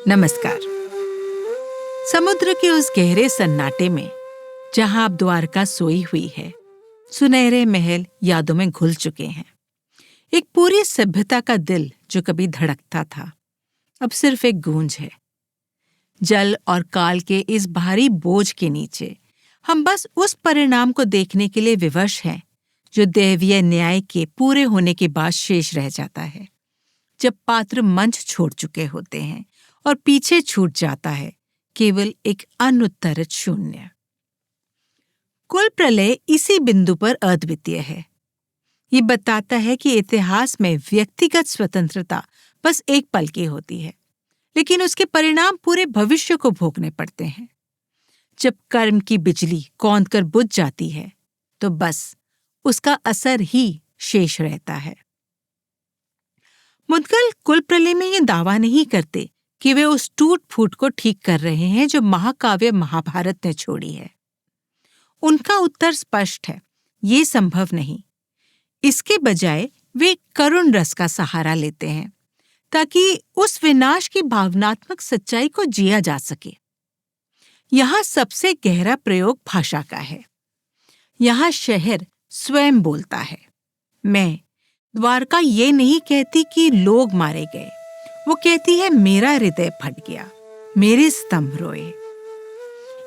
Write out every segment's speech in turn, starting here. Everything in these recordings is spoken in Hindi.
नमस्कार। समुद्र के उस गहरे सन्नाटे में जहां अब द्वारका सोई हुई है, सुनहरे महल यादों में घुल चुके हैं। एक पूरी सभ्यता का दिल जो कभी धड़कता था, अब सिर्फ एक गूंज है। जल और काल के इस भारी बोझ के नीचे हम बस उस परिणाम को देखने के लिए विवश हैं जो दैवीय न्याय के पूरे होने के बाद शेष रह जाता है, जब पात्र मंच छोड़ चुके होते हैं और पीछे छूट जाता है केवल एक अनुत्तरित शून्य। कुल प्रलय इसी बिंदु पर अद्वितीय है। ये बताता है कि इतिहास में व्यक्तिगत स्वतंत्रता बस एक पल की होती है, लेकिन उसके परिणाम पूरे भविष्य को भोगने पड़ते हैं। जब कर्म की बिजली कौंध कर बुझ जाती है, तो बस उसका असर ही शेष रहता है। मुद्गल कुल प्रलय में ये दावा नहीं करते कि वे उस टूट फूट को ठीक कर रहे हैं जो महाकाव्य महाभारत ने छोड़ी है। उनका उत्तर स्पष्ट है, ये संभव नहीं। इसके बजाय वे करुण रस का सहारा लेते हैं ताकि उस विनाश की भावनात्मक सच्चाई को जिया जा सके। यहाँ सबसे गहरा प्रयोग भाषा का है। यहाँ शहर स्वयं बोलता है। मैं द्वारका ये नहीं कहती कि लोग मारे गए, वो कहती है मेरा हृदय फट गया, मेरे स्तंभ रोए।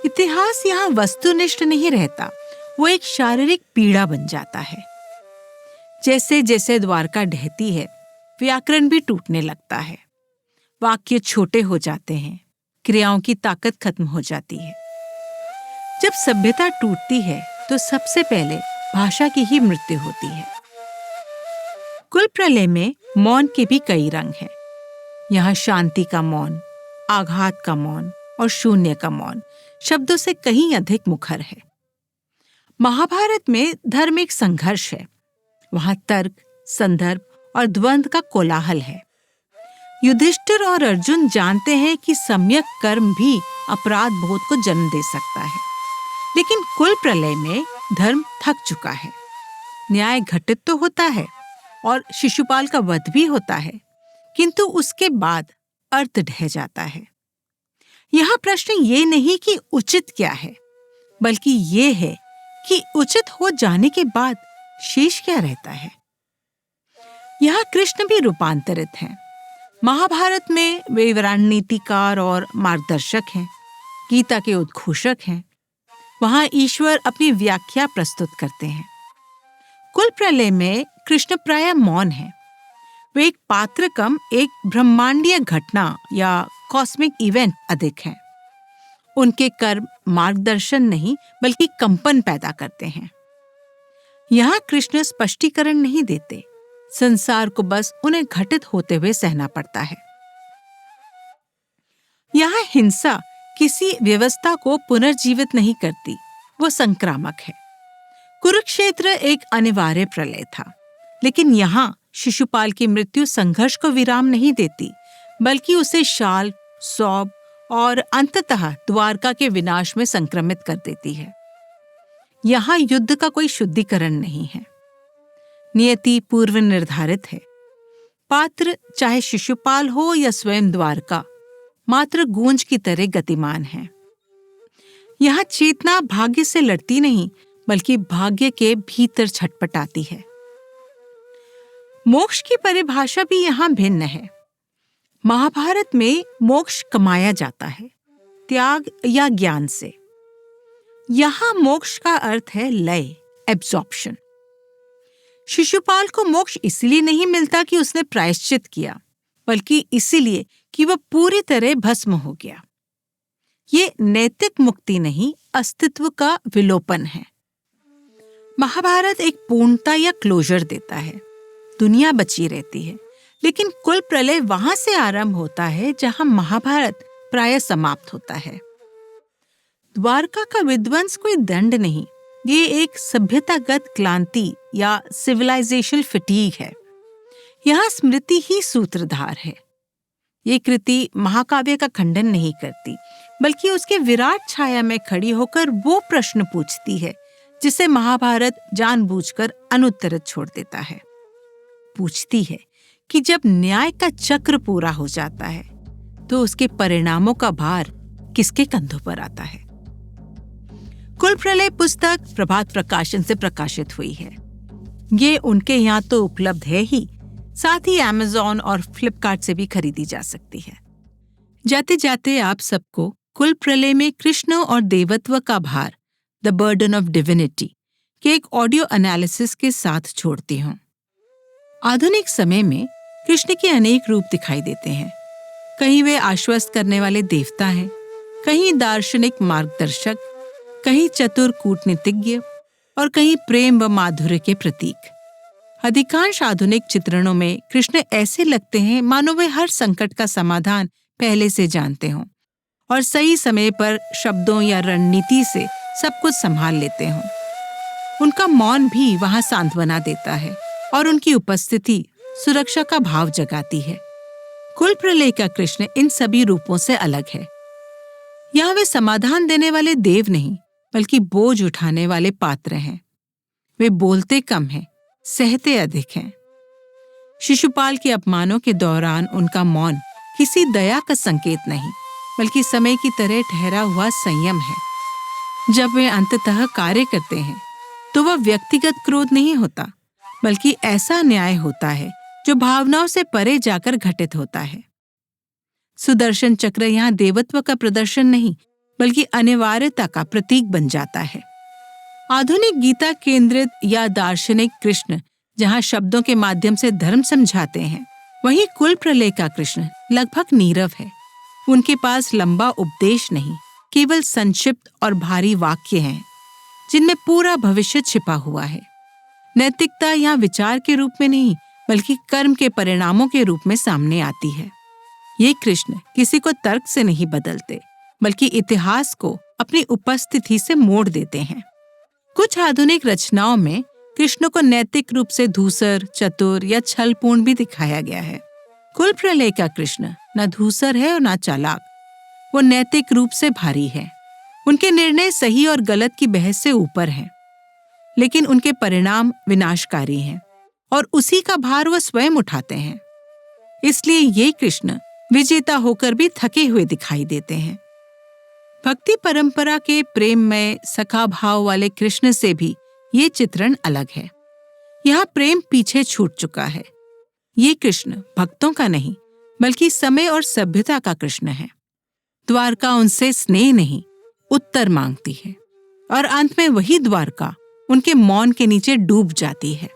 इतिहास यहाँ वस्तुनिष्ठ नहीं रहता, वो एक शारीरिक पीड़ा बन जाता है। जैसे जैसे द्वारका ढहती है, व्याकरण भी टूटने लगता है। वाक्य छोटे हो जाते हैं, क्रियाओं की ताकत खत्म हो जाती है। जब सभ्यता टूटती है तो सबसे पहले भाषा की ही मृत्यु होती है। कुल प्रलय में मौन के भी कई रंग हैं। यहाँ शांति का मौन, आघात का मौन और शून्य का मौन शब्दों से कहीं अधिक मुखर है। महाभारत में धर्म एक संघर्ष है। वहां तर्क, संदर्भ और द्वंद्व का कोलाहल है। युधिष्ठिर और अर्जुन जानते हैं कि सम्यक कर्म भी अपराध बोध को जन्म दे सकता है, लेकिन कुल प्रलय में धर्म थक चुका है। न्याय घटित तो होता है और शिशुपाल का वध भी होता है, किंतु उसके बाद अर्थ ढह जाता है। यहाँ प्रश्न ये नहीं कि उचित क्या है, बल्कि ये है कि उचित हो जाने के बाद शेष क्या रहता है। यहाँ कृष्ण भी रूपांतरित हैं। महाभारत में वे रणनीतिकार और मार्गदर्शक हैं, गीता के उद्घोषक हैं। वहां ईश्वर अपनी व्याख्या प्रस्तुत करते हैं। कुल प्रलय में कृष्ण प्रायः मौन है। वे एक पात्र कम एक ब्रह्मांडीय घटना या कॉस्मिक इवेंट अधिक हैं। उनके कर्म मार्गदर्शन नहीं बल्कि कंपन पैदा करते हैं। यहाँ कृष्ण स्पष्टीकरण नहीं देते, संसार को बस उन्हें घटित होते हुए सहना पड़ता है। यहाँ हिंसा किसी व्यवस्था को पुनर्जीवित नहीं करती, वो संक्रामक है। कुरुक्षेत्र एक अनिवार्य प्रलय था, लेकिन यहाँ शिशुपाल की मृत्यु संघर्ष को विराम नहीं देती, बल्कि उसे शाल, सौब और अंततः द्वारका के विनाश में संक्रमित कर देती है। यहाँ युद्ध का कोई शुद्धिकरण नहीं है। नियति पूर्व निर्धारित है। पात्र चाहे शिशुपाल हो या स्वयं द्वारका, मात्र गूंज की तरह गतिमान है। यहाँ चेतना भाग्य से लड़ती नहीं, बल्कि भाग्य के भीतर छटपटाती है। मोक्ष की परिभाषा भी यहाँ भिन्न है। महाभारत में मोक्ष कमाया जाता है, त्याग या ज्ञान से। यहाँ मोक्ष का अर्थ है लय, एब्जॉर्प्शन। शिशुपाल को मोक्ष इसलिए नहीं मिलता कि उसने प्रायश्चित किया, बल्कि इसीलिए कि वह पूरी तरह भस्म हो गया। ये नैतिक मुक्ति नहीं, अस्तित्व का विलोपन है। महाभारत एक पूर्णता या क्लोजर देता है। दुनिया बची रहती है, लेकिन कुल प्रलय वहां से आरंभ होता है जहां महाभारत प्रायः समाप्त होता है। द्वारका का विध्वंस कोई दंड नहीं, ये एक सभ्यतागत क्लांति या सिविलाइजेशनल फटीग है। यहाँ स्मृति ही सूत्रधार है। ये कृति महाकाव्य का खंडन नहीं करती, बल्कि उसके विराट छाया में खड़ी होकर वो प्रश्न पूछती है जिसे महाभारत जानबूझकर अनुत्तरित छोड़ देता है। पूछती है कि जब न्याय का चक्र पूरा हो जाता है, तो उसके परिणामों का भार किसके कंधों पर आता है? कुल प्रलय पुस्तक प्रभात प्रकाशन से प्रकाशित हुई है। ये उनके यहाँ तो उपलब्ध है ही, साथ ही Amazon और फ्लिपकार्ट से भी खरीदी जा सकती है। जाते जाते आप सबको कुल प्रलय में कृष्ण और देवत्व का भार, द बर्डन ऑफ डिविनिटी, के एक ऑडियो एनालिसिस के साथ छोड़ती हूँ। आधुनिक समय में कृष्ण के अनेक रूप दिखाई देते हैं। कहीं वे आश्वस्त करने वाले देवता हैं, कहीं दार्शनिक मार्गदर्शक, कहीं चतुर कूटनीतिज्ञ और कहीं प्रेम व माधुर्य के प्रतीक। अधिकांश आधुनिक चित्रणों में कृष्ण ऐसे लगते हैं मानो वे हर संकट का समाधान पहले से जानते हों और सही समय पर शब्दों या रणनीति से सब कुछ संभाल लेते हों। उनका मौन भी वहां सांत्वना देता है और उनकी उपस्थिति सुरक्षा का भाव जगाती है। कुल प्रलय का कृष्ण इन सभी रूपों से अलग है। यहाँ वे समाधान देने वाले देव नहीं, बल्कि बोझ उठाने वाले पात्र हैं। वे बोलते कम हैं, सहते अधिक हैं। शिशुपाल के अपमानों के दौरान उनका मौन किसी दया का संकेत नहीं, बल्कि समय की तरह ठहरा हुआ संयम है। जब वे अंततः कार्य करते हैं तो वह व्यक्तिगत क्रोध नहीं होता, बल्कि ऐसा न्याय होता है जो भावनाओं से परे जाकर घटित होता है। सुदर्शन चक्र यहाँ देवत्व का प्रदर्शन नहीं, बल्कि अनिवार्यता का प्रतीक बन जाता है। आधुनिक गीता केंद्रित या दार्शनिक कृष्ण जहाँ शब्दों के माध्यम से धर्म समझाते हैं, वहीं कुल प्रलय का कृष्ण लगभग नीरव है। उनके पास लंबा उपदेश नहीं, केवल संक्षिप्त और भारी वाक्य हैं, जिनमें पूरा भविष्य छिपा हुआ है। नैतिकता यहाँ विचार के रूप में नहीं, बल्कि कर्म के परिणामों के रूप में सामने आती है। ये कृष्ण किसी को तर्क से नहीं बदलते, बल्कि इतिहास को अपनी उपस्थिति से मोड़ देते हैं। कुछ आधुनिक रचनाओं में कृष्ण को नैतिक रूप से धूसर, चतुर या छलपूर्ण भी दिखाया गया है। कुल प्रलय का कृष्ण न धूसर है और न चालाक। वो नैतिक रूप से भारी है। उनके निर्णय सही और गलत की बहस से ऊपर हैं, लेकिन उनके परिणाम विनाशकारी हैं और उसी का भार वह स्वयं उठाते हैं। इसलिए ये कृष्ण विजेता होकर भी थके हुए दिखाई देते हैं। भक्ति परंपरा के प्रेममय सखा भाव वाले कृष्ण से भी ये चित्रण अलग है। यहाँ प्रेम पीछे छूट चुका है। ये कृष्ण भक्तों का नहीं, बल्कि समय और सभ्यता का कृष्ण है। द्वारका उनसे स्नेह नहीं, उत्तर मांगती है और अंत में वही द्वारका उनके मौन के नीचे डूब जाती है।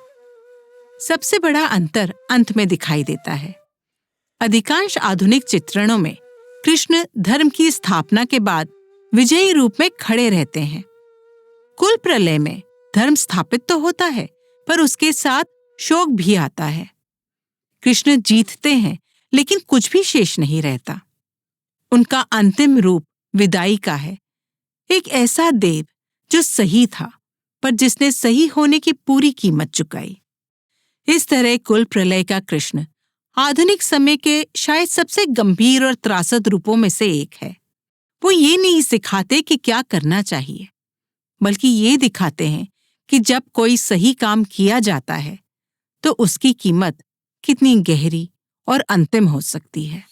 सबसे बड़ा अंतर अंत में दिखाई देता है। अधिकांश आधुनिक चित्रणों में कृष्ण धर्म की स्थापना के बाद विजयी रूप में खड़े रहते हैं। कुल प्रलय में धर्म स्थापित तो होता है, पर उसके साथ शोक भी आता है। कृष्ण जीतते हैं, लेकिन कुछ भी शेष नहीं रहता। उनका अंतिम रूप विदाई का है, एक ऐसा देव जो सही था, पर जिसने सही होने की पूरी कीमत चुकाई। इस तरह कुल प्रलय का कृष्ण आधुनिक समय के शायद सबसे गंभीर और त्रासद रूपों में से एक है। वो ये नहीं सिखाते कि क्या करना चाहिए, बल्कि ये दिखाते हैं कि जब कोई सही काम किया जाता है तो उसकी कीमत कितनी गहरी और अंतिम हो सकती है।